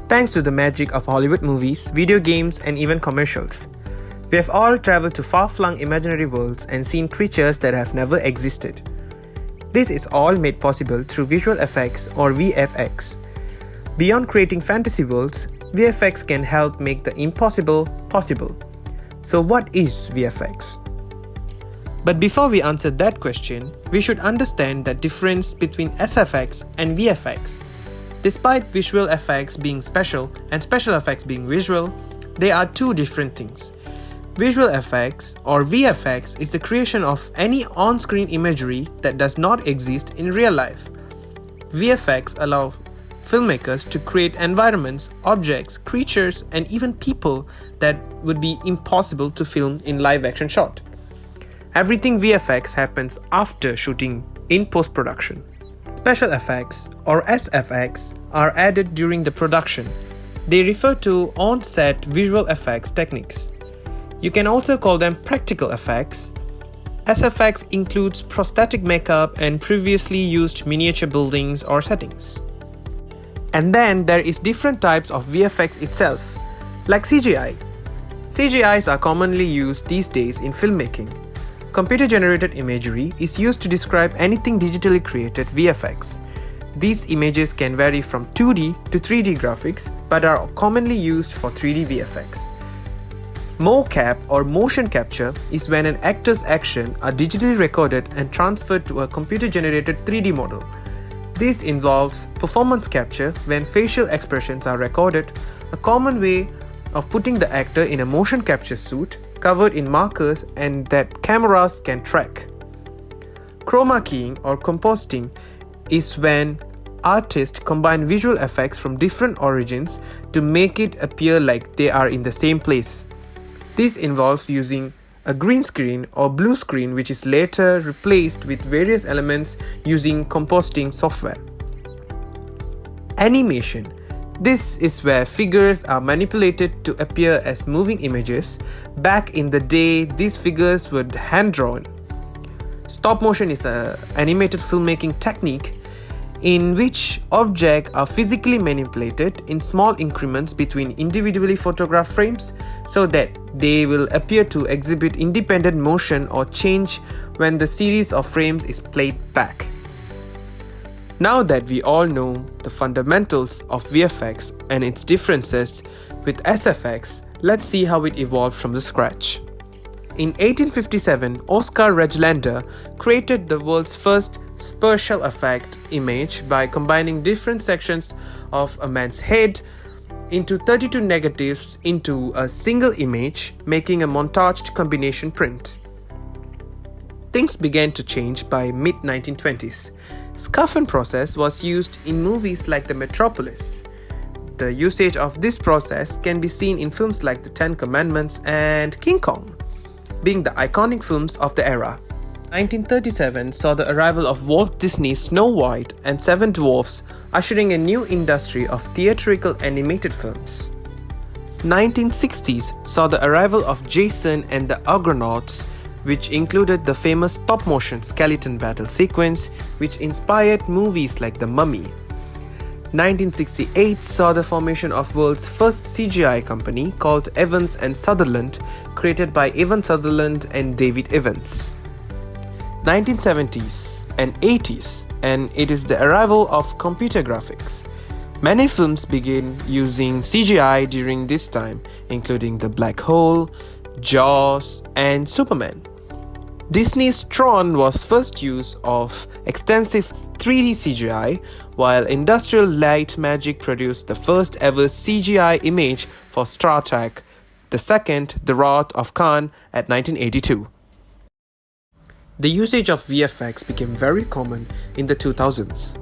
Thanks to the magic of Hollywood movies, video games, and even commercials, we have all traveled to far-flung imaginary worlds and seen creatures that have never existed. This is all made possible through visual effects or VFX. Beyond creating fantasy worlds, VFX can help make the impossible possible. So what is VFX? But before we answer that question, we should understand the difference between SFX and VFX. Despite visual effects being special and special effects being visual, they are two different things. Visual effects or VFX is the creation of any on-screen imagery that does not exist in real life. VFX allow filmmakers to create environments, objects, creatures, and even people that would be impossible to film in live-action shot. Everything VFX happens after shooting in post-production. Special effects or SFX are added during the production. They refer to on-set visual effects techniques. You can also call them practical effects. SFX includes prosthetic makeup and previously used miniature buildings or settings. And then there is different types of VFX itself, like CGI. CGIs are commonly used these days in filmmaking. Computer-generated imagery is used to describe anything digitally created VFX. These images can vary from 2D to 3D graphics, but are commonly used for 3D VFX. Mocap or motion capture is when an actor's actions are digitally recorded and transferred to a computer-generated 3D model. This involves performance capture when facial expressions are recorded, a common way of putting the actor in a motion capture suit covered in markers and that cameras can track. Chroma keying or compositing is when artists combine visual effects from different origins to make it appear like they are in the same place. This involves using a green screen or blue screen which is later replaced with various elements using compositing software. Animation. This is where figures are manipulated to appear as moving images. Back in the day, these figures were hand-drawn. Stop motion is an animated filmmaking technique in which objects are physically manipulated in small increments between individually photographed frames so that they will appear to exhibit independent motion or change when the series of frames is played back. Now that we all know the fundamentals of VFX and its differences with SFX, let's see how it evolved from the scratch. In 1857, Oskar Reglander created the world's first spatial effect image by combining different sections of a man's head into 32 negatives into a single image, making a montaged combination print. Things began to change by mid-1920s. Scuffin process was used in movies like The Metropolis. The usage of this process can be seen in films like The Ten Commandments and King Kong, being the iconic films of the era. 1937 saw the arrival of Walt Disney's Snow White and Seven Dwarfs, ushering a new industry of theatrical animated films. 1960s saw the arrival of Jason and the Argonauts, which included the famous stop-motion skeleton battle sequence, which inspired movies like The Mummy. 1968 saw the formation of world's first CGI company called Evans and Sutherland, created by Evan Sutherland and David Evans. 1970s and 80s, and it is the arrival of computer graphics. Many films began using CGI during this time, including The Black Hole, Jaws, and Superman. Disney's Tron was first use of extensive 3D CGI, while Industrial Light Magic produced the first ever CGI image for Star Trek, the second, The Wrath of Khan, at 1982. The usage of VFX became very common in the 2000s.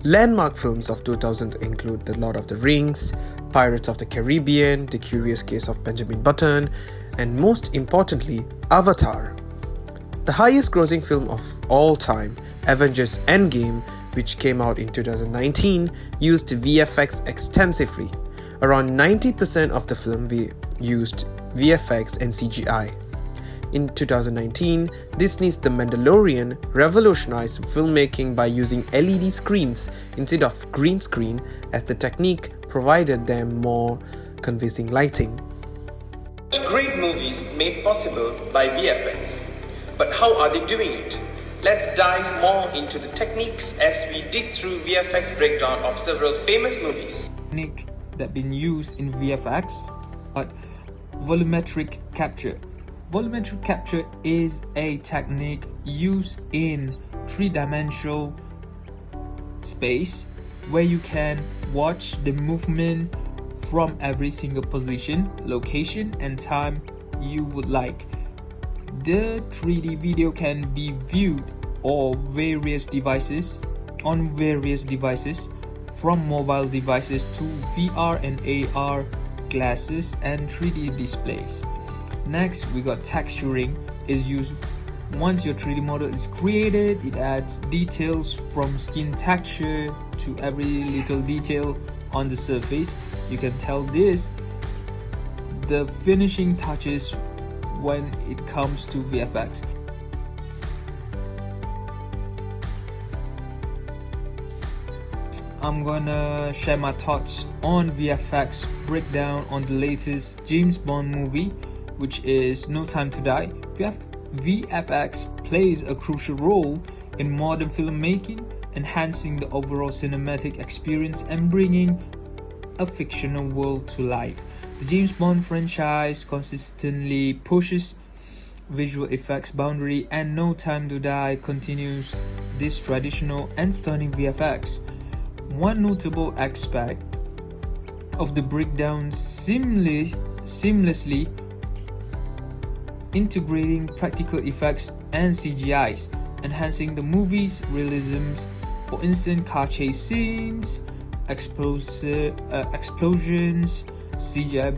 Landmark films of 2000 include The Lord of the Rings, Pirates of the Caribbean, The Curious Case of Benjamin Button, and most importantly, Avatar. The highest grossing film of all time, Avengers Endgame, which came out in 2019, used VFX extensively. Around 90% of the film used VFX and CGI. In 2019, Disney's The Mandalorian revolutionized filmmaking by using LED screens instead of green screen as the technique provided them more convincing lighting. Great movies made possible by VFX. But how are they doing it? Let's dive more into the techniques as we dig through VFX breakdown of several famous movies. Technique that been used in VFX, but volumetric capture. Volumetric capture is a technique used in three-dimensional space where you can watch the movement from every single position, location, and time you would like. The 3D video can be viewed on various devices, from mobile devices to VR and AR glasses and 3D displays. Next, we got texturing is used once your 3D model is created. It adds details from skin texture to every little detail on the surface. You can tell this the finishing touches when it comes to VFX. I'm gonna share my thoughts on VFX breakdown on the latest James Bond movie, which is No Time to Die. VFX plays a crucial role in modern filmmaking, enhancing the overall cinematic experience and bringing a fictional world to life. The James Bond franchise consistently pushes visual effects boundary, and No Time to Die continues this traditional and stunning VFX. One notable aspect of the breakdown seamlessly integrating practical effects and CGIs, enhancing the movie's realisms. For instance, car chase scenes, explosions, CGI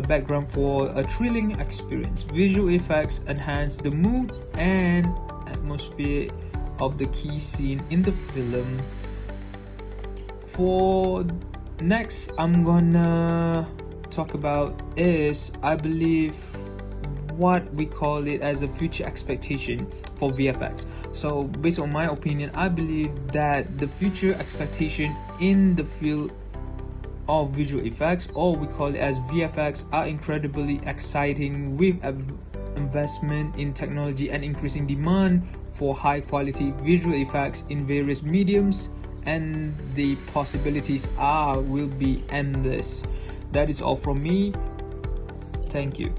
background for a thrilling experience. Visual effects enhance the mood and atmosphere of the key scene in the film. For next, I'm gonna talk about is, I believe, what we call it as a future expectation for VFX. So based on my opinion, I believe that the future expectation in the field of visual effects, or we call it as VFX, are incredibly exciting, with investment in technology and increasing demand for high quality visual effects in various mediums, and the possibilities will be endless. That is all from me. Thank you.